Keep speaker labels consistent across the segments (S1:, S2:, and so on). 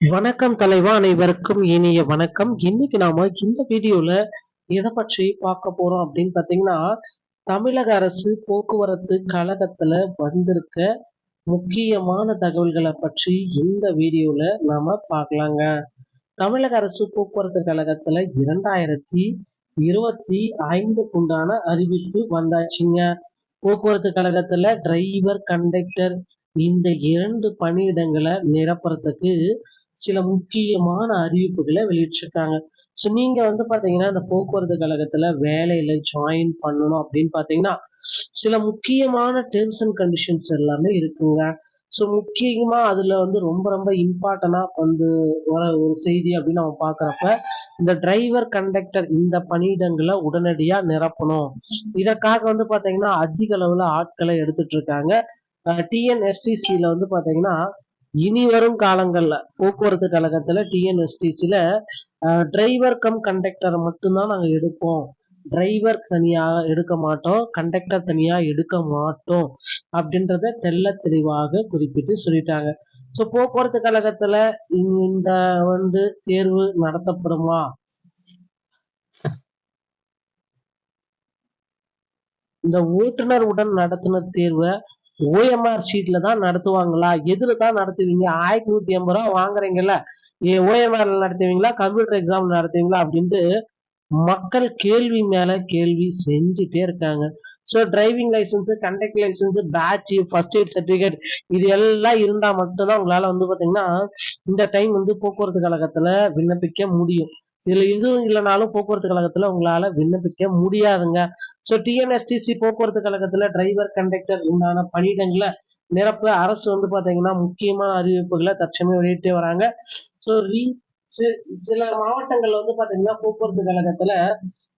S1: வணக்கம் தலைவா, அனைவருக்கும் இனிய வணக்கம். இன்னைக்கு நாம இந்த வீடியோல எதை பற்றி பார்க்க போறோம் அப்படின்னு பாத்தீங்கன்னா, தமிழக அரசு போக்குவரத்து கழகத்துல வந்திருக்க முக்கியமான தகவல்களை பற்றி இந்த வீடியோல நாம பார்க்கலாங்க. தமிழக அரசு போக்குவரத்து கழகத்துல 2025க்குண்டான அறிவிப்பு வந்தாச்சுங்க. போக்குவரத்து கழகத்துல டிரைவர், கண்டக்டர் இந்த 2 பணியிடங்களை நிரப்புறதுக்கு சில முக்கியமான அறிவிப்புகளை வெளியிட்டிருக்காங்க. ஸோ நீங்க பாத்தீங்கன்னா இந்த போக்குவரத்து கழகத்துல வேலையில ஜாயின் பண்ணணும் அப்படின்னு பாத்தீங்கன்னா சில முக்கியமான டேர்ம்ஸ் அண்ட் கண்டிஷன்ஸ் எல்லாமே இருக்குங்க. ஸோ முக்கியமா அதுல ரொம்ப ரொம்ப இம்பார்ட்டனா வர ஒரு செய்தி அப்படின்னு நம்ம பாக்குறப்ப, இந்த டிரைவர், கண்டக்டர் இந்த பணியிடங்களை உடனடியா நிரப்பணும். இதற்காக பாத்தீங்கன்னா அதிக அளவுல ஆட்களை எடுத்துட்டு இருக்காங்க. டிஎன்எஸ்டிசில பாத்தீங்கன்னா இனி வரும் காலங்கள்ல போக்குவரத்து கழகத்துல டிஎன்எஸ்டிசில டிரைவர் கம் கண்டக்டர் மட்டும்தான் நாங்க எடுப்போம், டிரைவர் தனியா எடுக்க மாட்டோம், கண்டக்டர் தனியா எடுக்க மாட்டோம் அப்படின்றத தெள்ள தெளிவாக குறிப்பிட்டு சொல்லிட்டாங்க. ஸோ போக்குவரத்து கழகத்துல இந்த தேர்வு நடத்தப்படுமா, இந்த ஓட்டுநர் உடன் நடத்தின தேர்வை ஓஎம்ஆர் ஷீட்ல தான் நடத்துவாங்களா, எதுல தான் நடத்துவீங்க, 1150 ரூபா வாங்குறீங்கல்ல, ஓஎம்ஆர்ல நடத்துவீங்களா, கம்ப்யூட்டர் எக்ஸாம் நடத்துவீங்களா அப்படின்ட்டு மக்கள் கேள்வி மேல கேள்வி செஞ்சுட்டே இருக்காங்க. So driving licence, conductor licence, badge, first aid certificate இது எல்லாம் இருந்தா மட்டும்தான் உங்களால பாத்தீங்கன்னா இந்த டைம் போக்குவரத்து கழகத்துல விண்ணப்பிக்க முடியும். இதுல எதுவும் இல்லைனாலும் போக்குவரத்து கழகத்துல உங்களால விண்ணப்பிக்க முடியாதுங்க. ஸோ டிஎன்எஸ்டிசி போக்குவரத்து கழகத்துல டிரைவர், கண்டக்டர் உண்டான பணியிடங்களை நிரப்ப அரசு பாத்தீங்கன்னா முக்கியமான அறிவிப்புகளை தற்சமயம் வெளியிட்டு வராங்க. ஸோ சில மாவட்டங்கள்ல பாத்தீங்கன்னா போக்குவரத்து கழகத்துல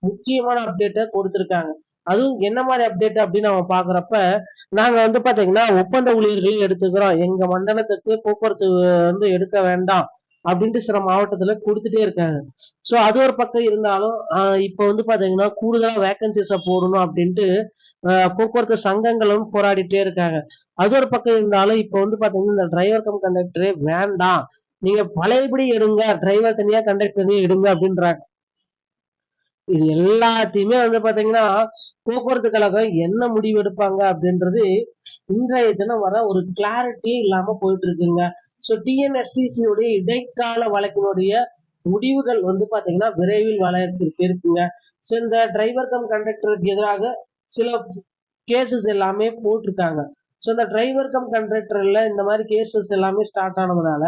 S1: முக்கியமான அப்டேட்டை கொடுத்திருக்காங்க. அதுவும் என்ன மாதிரி அப்டேட் அப்படின்னு நம்ம பாக்குறப்ப, நாங்க பாத்தீங்கன்னா ஒப்பந்த ஊழியர்களையும் எடுத்துக்கிறோம், எங்க மண்டலத்துக்கு போக்குவரத்து எடுக்க வேண்டாம் அப்படின்ட்டு சில மாவட்டத்துல கொடுத்துட்டே இருக்காங்க. சோ அது ஒரு பக்கம் இருந்தாலும் இப்ப பாத்தீங்கன்னா கூடுதலா வேகன்சிஸ போடணும் அப்படின்ட்டு போக்குவரத்து சங்கங்களும் போராடிட்டே இருக்காங்க. அது ஒரு பக்கம் இருந்தாலும் இப்ப பாத்தீங்கன்னா இந்த டிரைவர் கம் கண்டக்டரே வேண்டாம், நீங்க பழையபடி எடுங்க, டிரைவர் தனியா கண்டக்டர் தனியா எடுங்க அப்படின்றாங்க. இது எல்லாத்தையுமே பாத்தீங்கன்னா போக்குவரத்து கழகம் என்ன முடிவு எடுப்பாங்க அப்படின்றது இன்றைய தினம் வர ஒரு கிளாரிட்டியே இல்லாம போயிட்டு இருக்குங்க. ஸோ டிஎன்எஸ்டிசி உடைய இடைக்கால வழக்கினுடைய முடிவுகள் பாத்தீங்கன்னா விரைவில் வழக்கிற்கு இருக்குங்க. ஸோ இந்த டிரைவர் கம் கண்டக்டருக்கு எதிராக சில கேசஸ் எல்லாமே போட்டிருக்காங்க. ஸோ இந்த டிரைவர் கம் கண்டக்டர்ல இந்த மாதிரி கேசஸ் எல்லாமே ஸ்டார்ட் ஆனதுனால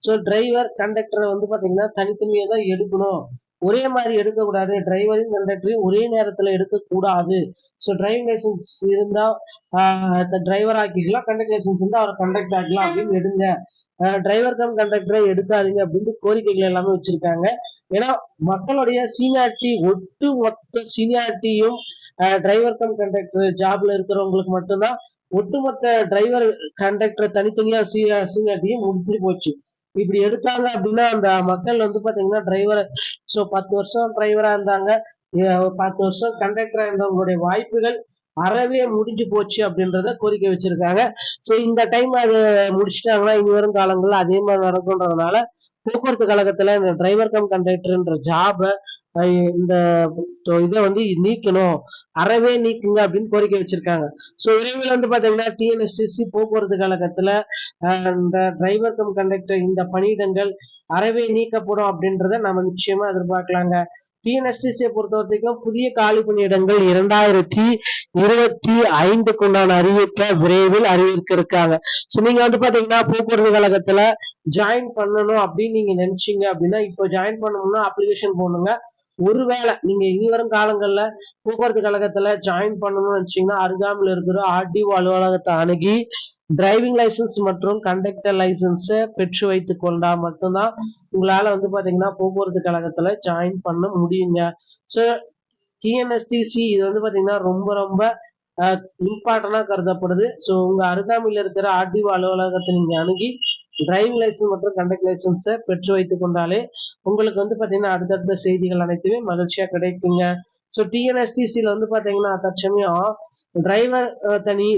S1: ஸோ டிரைவர் கண்டக்டரை பாத்தீங்கன்னா தனித்தனியா தான் எடுக்கணும், ஒரே மாதிரி எடுக்கக்கூடாது, டிரைவரையும் கண்டக்டரையும் ஒரே நேரத்துல எடுக்கக்கூடாது. ஸோ டிரைவிங் லைசன்ஸ் இருந்தா டிரைவர் ஆக்கிக்கலாம், கண்டக்டர் லைசன்ஸ் இருந்தா அவரை கண்டக்டர் ஆக்கலாம் அப்படின்னு எடுங்க, டிரைவர் கம் கண்டக்டரை எடுக்காதீங்க அப்படின்னு கோரிக்கைகள் எல்லாமே வச்சிருக்காங்க. ஏன்னா மக்களுடைய சீனியாரிட்டி, ஒட்டு மொத்த சீனியாரிட்டியும் டிரைவர் கம் கண்டக்டர் ஜாப்ல இருக்கிறவங்களுக்கு மட்டும்தான், ஒட்டுமொத்த டிரைவர் கண்டக்டர் தனித்தனியா சீனியாரிட்டியும் முடிஞ்சு போச்சு. இப்படி எடுத்தாங்க அப்படின்னா அந்த மக்கள் பாத்தீங்கன்னா டிரைவரை 10 வருஷம் டிரைவரா இருந்தாங்க, 10 வருஷம் கண்டக்டரா இருந்தவங்களுடைய வாய்ப்புகள் அறவே முடிஞ்சு போச்சு அப்படின்றத கோரிக்கை வச்சிருக்காங்க. சோ இந்த டைம் அது முடிச்சுட்டாங்கன்னா இனி வரும் காலங்கள்ல அதே மாதிரி நடக்கும்ன்றதுனால போக்குவரத்து கழகத்துல இந்த டிரைவர் கம் கண்டக்டர்ன்ற ஜாப இந்த இதை நீக்கணும், அறவே நீக்குங்க அப்படின்னு கோரிக்கை வச்சிருக்காங்க. சோ விரைவில் பாத்தீங்கன்னா டிஎன்எஸ்டிசி போக்குவரத்து கழகத்துல இந்த டிரைவர் கம் கண்டக்டர் இந்த பணியிடங்கள் அறவே நீக்கப்படும் அப்படின்றத நம்ம நிச்சயமா எதிர்பார்க்கலாங்க. டிஎன்எஸ்டிசியை பொறுத்த வரைக்கும் புதிய காலி பணியிடங்கள் 2025க்குண்டான அறிவிப்பை விரைவில் அறிவிக்க இருக்காங்க. சோ நீங்க பாத்தீங்கன்னா போக்குவரத்து கழகத்துல ஜாயின் பண்ணணும் அப்படின்னு நீங்க நினைச்சீங்க அப்படின்னா இப்போ ஜாயின் பண்ணணும்னா அப்ளிகேஷன் போடணுங்க. ஒருவேளை நீங்க இனி வரும் காலங்கள்ல போக்குவரத்து கழகத்துல ஜாயின் பண்ணணும்னு நினைச்சீங்கன்னா அருகாமையில் இருக்கிற ஆர்டிஓ அலுவலகத்தை அணுகி டிரைவிங் லைசன்ஸ் மற்றும் கண்டக்டர் லைசன்ஸை பெற்று வைத்துக் கொண்டா மட்டும்தான் உங்களால பாத்தீங்கன்னா போக்குவரத்து கழகத்துல ஜாயின் பண்ண முடியுங்க. ஸோ டிஎன்எஸ்டிசி இது பாத்தீங்கன்னா ரொம்ப ரொம்ப இம்பார்ட்டண்டா கருதப்படுது. ஸோ உங்க அருகாமையில் இருக்கிற ஆர்டிஓ அலுவலகத்தை நீங்க அணுகி டிரைவிங் லைசன்ஸ் மற்றும் கண்டக்டர் லைசன்ஸை பெற்று வைத்துக் கொண்டாலே உங்களுக்கு பாத்தீங்கன்னா அடுத்தடுத்த செய்திகள் அனைத்துமே மகிழ்ச்சியா கிடைக்குங்க. ஸோ டிஎன்எஸ்டிசியில பாத்தீங்கன்னா தற்சமயம் டிரைவர் தனி,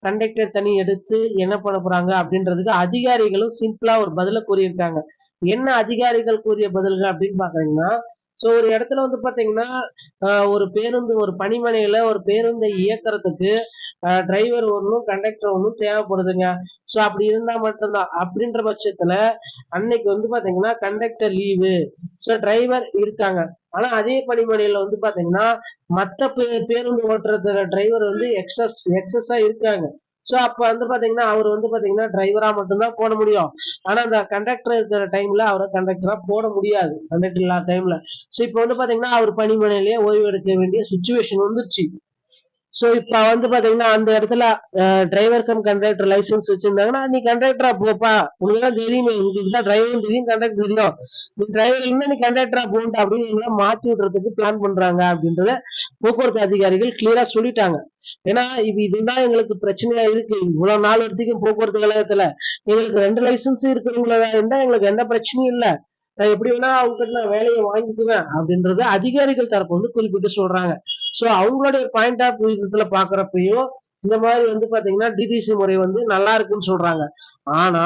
S1: கண்டக்டர் தனி எடுத்து என்ன பண்ண போறாங்க அப்படின்றதுக்கு அதிகாரிகளும் சிம்பிளா ஒரு பதில கூறியிருக்காங்க. என்ன அதிகாரிகள் கூறிய பதில்கள் அப்படின்னு பாத்தீங்கன்னா, சோ ஒரு இடத்துல வந்து பாத்தீங்கன்னா ஒரு பேருந்து ஒரு பணிமனையில ஒரு பேருந்தை இயக்குறதுக்கு டிரைவர் ஒண்ணும் கண்டக்டர் ஒண்ணும் தேவைப்படுதுங்க. சோ அப்படி இருந்தா மட்டும்தான் அப்படின்ற பட்சத்துல அன்னைக்கு வந்து பாத்தீங்கன்னா கண்டக்டர் லீவு, சோ டிரைவர் இருக்காங்க. ஆனா அதே பணிமனையில வந்து பாத்தீங்கன்னா மத்த பேருந்து ஓட்டுறது டிரைவர் வந்து எக்ஸஸா இருக்காங்க. சோ அப்ப வந்து பாத்தீங்கன்னா அவர் வந்து பாத்தீங்கன்னா டிரைவரா மட்டும்தான் போட முடியும். ஆனா அந்த கண்டக்டர் இருக்கிற டைம்ல அவரை கண்டக்டரா போட முடியாது, கண்டக்டர் இல்லாத டைம்ல. சோ இப்ப வந்து பாத்தீங்கன்னா அவர் பணிமனையிலேயே ஓய்வு எடுக்க வேண்டிய சுச்சுவேஷன் வந்துருச்சு. சோ இப்ப வந்து பாத்தீங்கன்னா அந்த இடத்துல டிரைவர் கம் கண்டக்டர் லைசன்ஸ் வச்சிருந்தாங்கன்னா நீ கண்டக்டரா போப்பா, உனக்குதான் தெரியுமே, உங்களுக்கு தான் டிரைவரும் தெரியும் கண்டக்டர் தெரியும், நீ டிரைவர் இல்லைன்னா நீ கண்டக்டரா போன்ட்டு அப்படின்னு எங்களை மாத்தி விடுறதுக்கு பிளான் பண்றாங்க அப்படின்றத போக்குவரத்து அதிகாரிகள் கிளியரா சொல்லிட்டாங்க. ஏன்னா இப்ப இதுதான் எங்களுக்கு பிரச்சனையா இருக்கு, இவ்வளவு நாள் வரைக்கும் போக்குவரத்து கழகத்துல எங்களுக்கு 2 லைசன்ஸ் இருக்கிறவங்களா இருந்தா எங்களுக்கு எந்த பிரச்சனையும் இல்ல, நான் எப்படி வேணா அவங்க நான் வேலையை வாங்கிக்குவேன் அப்படின்றத அதிகாரிகள் தரப்பு வந்து குறிப்பிட்டு சொல்றாங்க. சோ அவங்களுடைய பாயிண்ட் ஆஃப் விதத்துல பாக்குறப்பையும் இந்த மாதிரி வந்து பாத்தீங்கன்னா டிடிசி முறை வந்து நல்லா இருக்குன்னு சொல்றாங்க. ஆனா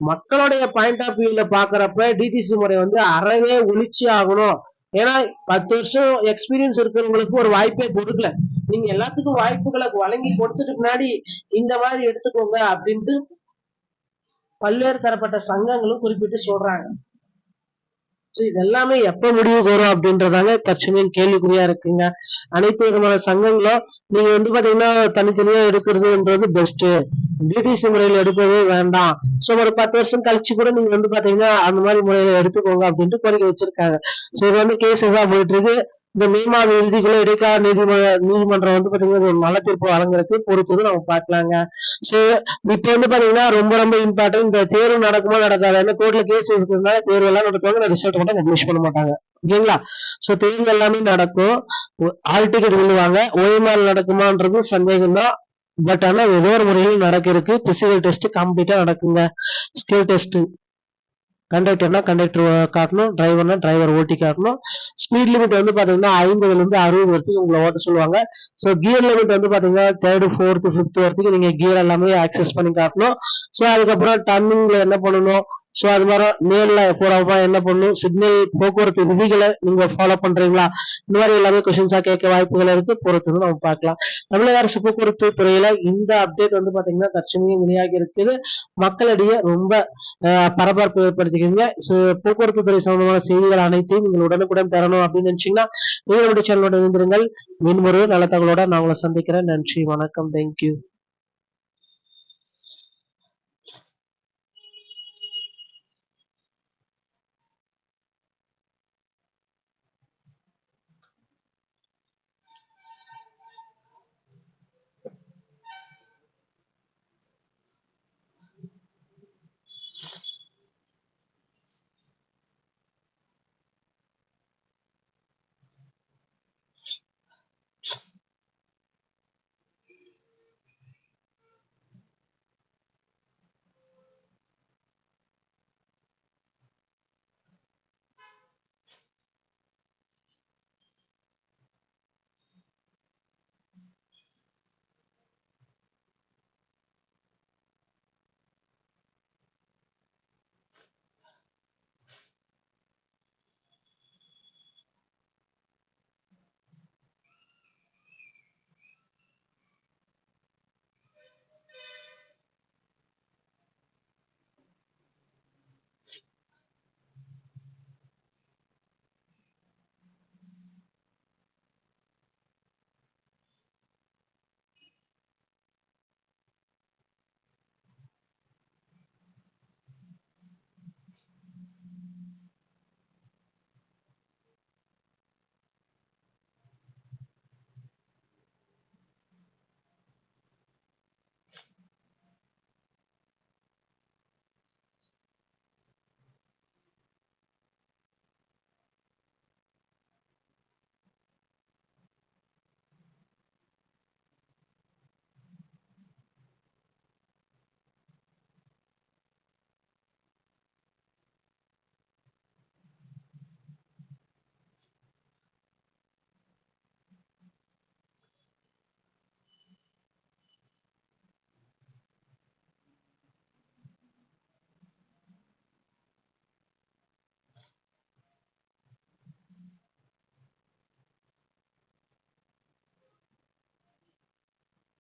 S1: மக்களுடைய பாயிண்ட் ஆஃப் வியூல பாக்குறப்ப டிடிசி முறை வந்து அறவே ஒழிச்சு ஆகணும். ஏன்னா 10 வருஷம் எக்ஸ்பீரியன்ஸ் இருக்கிறவங்களுக்கு ஒரு வாய்ப்பே கொடுக்கல, நீங்க எல்லாத்துக்கும் வாய்ப்புகளை வழங்கி கொடுத்துட்டு முன்னாடி இந்த மாதிரி எடுத்துக்கோங்க அப்படின்ட்டு பல்வேறு தரப்பட்ட சங்கங்களும் குறிப்பிட்டு சொல்றாங்க. இது எல்லாமே எப்ப முடிவுக்கு வரும் அப்படின்றதாங்க தற்சமயம் கேள்விக்குறியா இருக்குங்க. அனைத்து விதமான சங்கங்களும் நீங்க வந்து பாத்தீங்கன்னா தனித்தனியா எடுக்கிறதுன்றது பெஸ்ட், டிடிசி முறையில எடுக்கவே வேண்டாம். சோ ஒரு 10 வருஷம் கழிச்சு கூட நீங்க வந்து பாத்தீங்கன்னா அந்த மாதிரி முறையில எடுத்துக்கோங்க அப்படின்ட்டு கோரிக்கை வச்சிருக்காங்க. சோ இது வந்து கேசஸா போயிட்டு இருக்கு. இந்த மே மாத இறுதிக்குள்ள இடைக்கால நீதிமன்றம் வந்து பாத்தீங்கன்னா ஒரு நல்ல தீர்ப்பு வழங்குறதுக்கு பொறுத்தது நம்ம பார்க்கலாங்க. சோ இப்ப வந்து பாத்தீங்கன்னா ரொம்ப ரொம்ப இம்பார்ட்டன்ட், இந்த தேர்வு நடக்குமா நடக்காது, ஏன்னா கோர்ட்ல கேஸ் இருக்கிறதுனால தேர்வு எல்லாம் நடத்துவாங்க, ரிசல்ட் மட்டும் பப்ளிஷ் பண்ண மாட்டாங்க. ஓகேங்களா? சோ தேர்வு எல்லாமே நடக்கும், ஆல் டிக்கெட் விழுவாங்க. ஓஎம்ஆர் நடக்குமான்றது சந்தேகம் தான். பட் ஆனா ஏதோ ஒரு முறையில் நடக்கிறதுக்கு பிசிக்கல் டெஸ்ட் கம்ப்ளீட்டா நடக்குங்க. ஸ்கில் டெஸ்ட் கண்டக்டர்னா கண்டக்டர் காட்டணும், டிரைவர்னா டிரைவர் ஓட்டி காட்டணும். ஸ்பீட் லிமிட் வந்து பாத்தீங்கன்னா 50ல இருந்து 60 வரைக்கும் உங்களை ஓட்ட சொல்லுவாங்க. ஸோ கியர் லிமிட் வந்து பாத்தீங்கன்னா 3rd 4th 5th வரைக்கும் நீங்க கியர் எல்லாமே ஆக்சஸ் பண்ணி காட்டணும். ஸோ அதுக்கப்புறம் டர்னிங்ல என்ன பண்ணணும், ஸோ அது மாதிரி நேர்ல போறப்ப என்ன பண்ணணும், சிக்னல் போக்குவரத்து விதிகளை நீங்க ஃபாலோ பண்றீங்களா, இந்த மாதிரி எல்லாமே கொஸ்டின்ஸா கேட்க வாய்ப்புகள் இருக்கு. பொறுத்து நம்ம பார்க்கலாம். தமிழக அரசு போக்குவரத்து துறையில இந்த அப்டேட் வந்து பாத்தீங்கன்னா தற்சமயம் வெளியாகி இருக்குது. மக்களிடையே ரொம்ப பரபரப்பு ஏற்படுத்திக்கிறீங்க. போக்குவரத்து துறை சம்பந்தமான செய்திகள் அனைத்தையும் நீங்கள் உடனுக்குடன் பெறணும் அப்படின்னு நினைச்சீங்கன்னா நீங்களுடைய சேனலோட இருந்திருங்கள். மீன் ஒரு நல்ல தகவலோட நான் உங்களை சந்திக்கிறேன். நன்றி, வணக்கம், தேங்க்யூ.